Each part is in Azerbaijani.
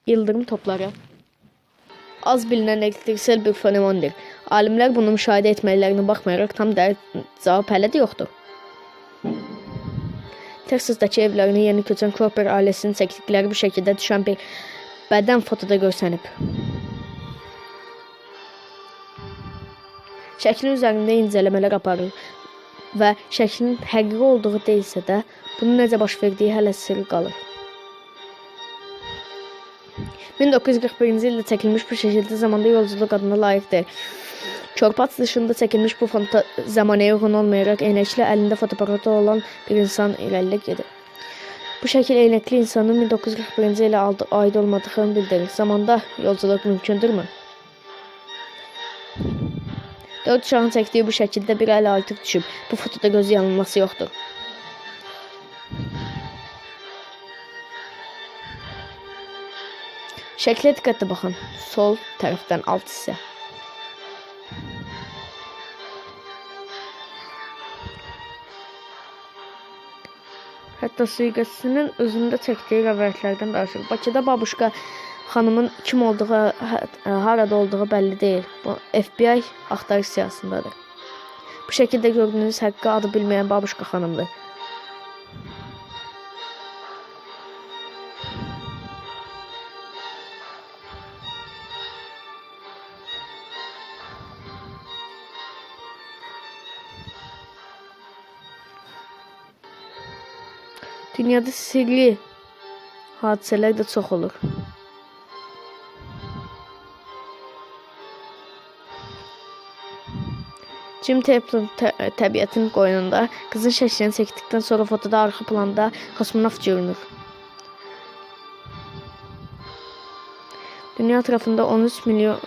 yıldırım topları az bilinen elektriksel bir fenomendir. Alimlər bunu müşahidə etməklərinə baxmayaraq tam dəqiq cavab hələ də yoxdur. Texasdakı evlərinə yeni köçən Cooper ailəsinin çəkdikləri bu şəkildə düşən bir bədən fotoda görsənib. Şəklin üzərində incələmələr aparır və şəklin həqiqi olduğu deyilsə də, bunun necə baş verdiyi hələ sirri qalır. 1941-ci ildə çəkilmiş bu şəkildə zamanda yolculuq adına layiqdir. Körpat dışında çəkilmiş bu foto zamanəyə uyğun olmayaraq eynəkli əlində fotoaparatı olan bir insan irəli gedir. Bu şəkil eynəkli insanın 1941-ci ilə aid olmadığını bildirir. Zamanda yolculuq mümkündürmü? 4 uşağın çəkdiyi bu şəkildə bir əl artıq düşüb. Bu fotoda göz yanılması yoxdur. Şəklə diqqətlə baxın. Sol tərəfdən alt hissə. Hətta suiqəstsinin özündə çəkdiyi rəvayətlərdən danışır. Bakıda Babuşka xanımın kim olduğu, harada olduğu bəlli deyil. Bu FBI axtarış siyasındadır. Bu şəkildə gördüyünüz həqqi adı bilməyən Babuşka xanımdır. Dünyada sirli hadisələr də çox olur. Jim Templeton təbiətin qoynunda qızın şəklini çəkdikdən sonra fotoda arxa planda kosmonavt görünür. Dünya ətrafında 13 milyon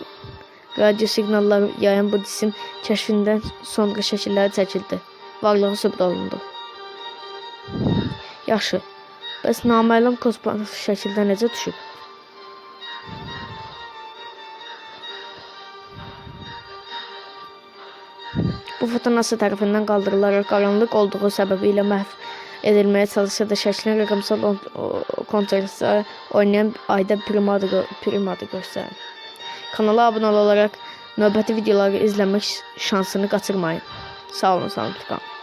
radio siqnalları yayan bu cisim kəşfindən sonra şəkilləri çəkildi. Varlığı sübut olundu. Yaxşı, bəs naməlum kosmonavt şəkildə necə düşüb? Bu foto NASA tərəfindən qaldırılaraq qaranlıq olduğu səbəbilə məhv edilməyə çalışsa da şəklin rəqəmsal kontrastda oynayan ayda primadı göstərir. Kanala abunə olaraq növbəti videoları izləmək şansını qaçırmayın. Sağ olun, sağlıqla qalın.